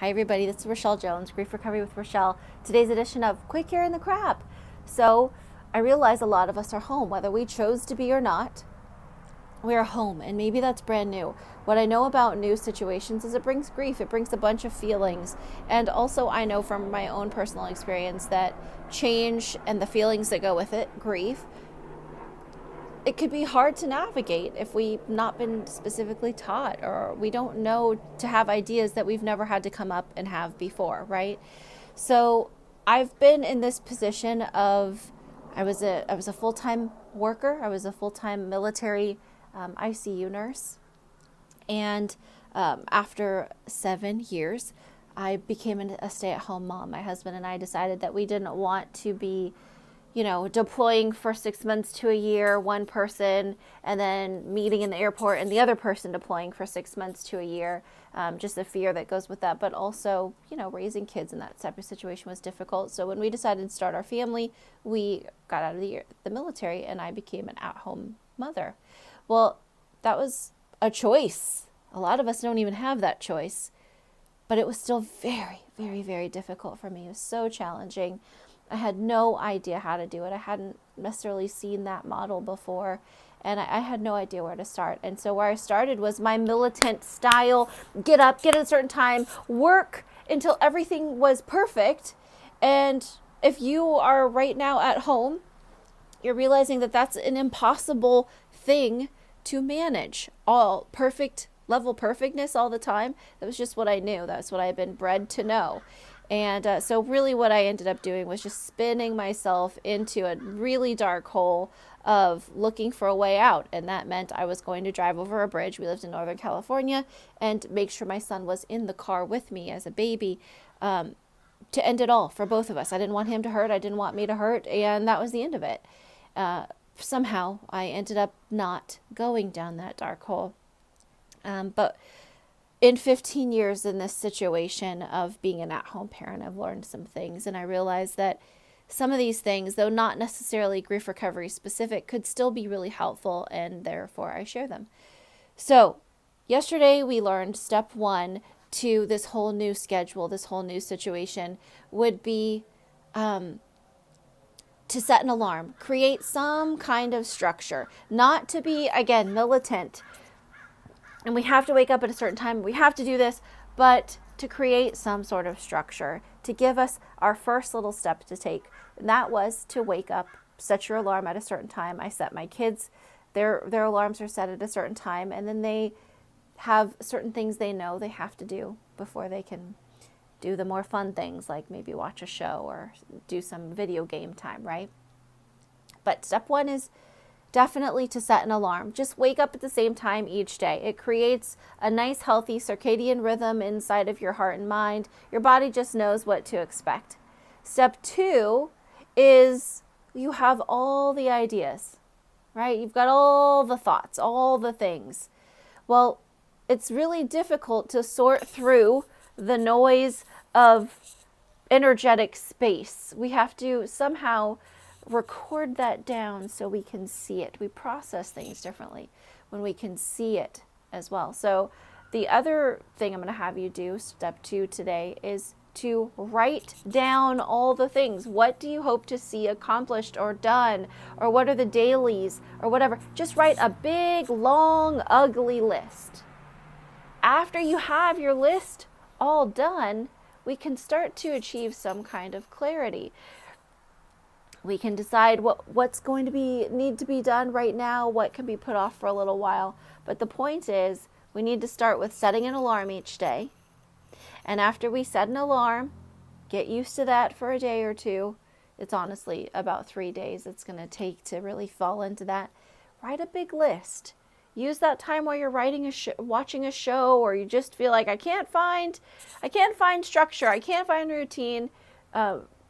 Hi everybody, this is Rochelle Jones, Grief Recovery with Rochelle. Today's edition of Quick Here in the Crap. So I realize a lot of us are home, whether we chose to be or not. We are home, and maybe that's brand new. What I know about new situations is it brings grief, it brings a bunch of feelings. And also I know from my own personal experience that change and the feelings that go with it, grief, it could be hard to navigate if we've not been specifically taught or we don't know to have ideas that we've never had to come up and have before, right? So I've been in this position of I was a full-time worker. I was a full-time military ICU nurse. And after 7 years, I became a stay-at-home mom. My husband and I decided that we didn't want to be deploying for 6 months to a year, one person, and then meeting in the airport and the other person deploying for 6 months to a year. Just the fear that goes with that. But also, raising kids in that type of situation was difficult. So when we decided to start our family, we got out of the military and I became an at-home mother. Well, that was a choice. A lot of us don't even have that choice. But it was still very, very, very difficult for me. It was so challenging. I had no idea how to do it. I hadn't necessarily seen that model before, and I had no idea where to start. And so where I started was my militant style, get up, get at a certain time, work until everything was perfect. And if you are right now at home, you're realizing that that's an impossible thing to manage. All perfect, level perfectness all the time. That was just what I knew. That's what I've been bred to know. And so really what I ended up doing was just spinning myself into a really dark hole of looking for a way out. And that meant I was going to drive over a bridge. We lived in Northern California, and make sure my son was in the car with me as a baby, to end it all for both of us. I didn't want him to hurt. I didn't want me to hurt. And that was the end of it. Somehow I ended up not going down that dark hole. But in 15 years in this situation of being an at-home parent, I've learned some things, and I realized that some of these things, though not necessarily grief recovery specific, could still be really helpful, and therefore I share them. So yesterday we learned step 1 to this whole new schedule, this whole new situation would be to set an alarm, create some kind of structure, not to be, again, militant, and we have to wake up at a certain time, we have to do this, but to create some sort of structure, to give us our first little step to take. And that was to wake up, set your alarm at a certain time. I set my kids, their alarms are set at a certain time, and then they have certain things they know they have to do before they can do the more fun things, like maybe watch a show or do some video game time, right? But step 1 is definitely to set an alarm. Just wake up at the same time each day. It creates a nice, healthy circadian rhythm inside of your heart and mind. Your body just knows what to expect. Step 2 is you have all the ideas, right? You've got all the thoughts, all the things. Well, it's really difficult to sort through the noise of energetic space. We have to somehow record that down so we can see it. We process things differently when we can see it as well. So the other thing I'm going to have you do, step 2 today, is to write down all the things. What do you hope to see accomplished or done? Or what are the dailies or whatever? Just write a big, long, ugly list. After you have your list all done, we can start to achieve some kind of clarity. We can decide what's going to need to be done right now, what can be put off for a little while. But the point is, we need to start with setting an alarm each day. And after we set an alarm, get used to that for a day or two. It's honestly about 3 days it's going to take to really fall into that. Write a big list. Use that time while you're watching a show, or you just feel like I can't find structure, I can't find routine.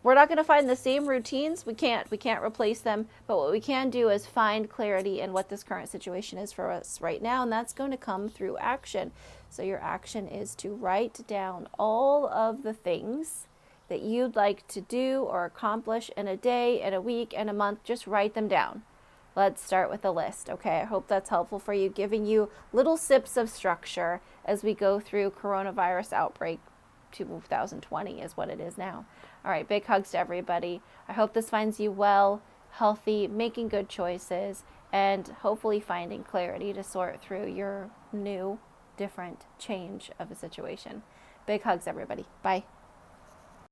We're not going to find the same routines. We can't replace them. But what we can do is find clarity in what this current situation is for us right now. And that's going to come through action. So your action is to write down all of the things that you'd like to do or accomplish in a day, in a week, in a month. Just write them down. Let's start with a list. Okay, I hope that's helpful for you, giving you little sips of structure as we go through coronavirus outbreak. 2020 is what it is now. All right, big hugs to everybody. I hope this finds you well, healthy, making good choices, and hopefully finding clarity to sort through your new, different change of a situation. Big hugs, everybody. Bye.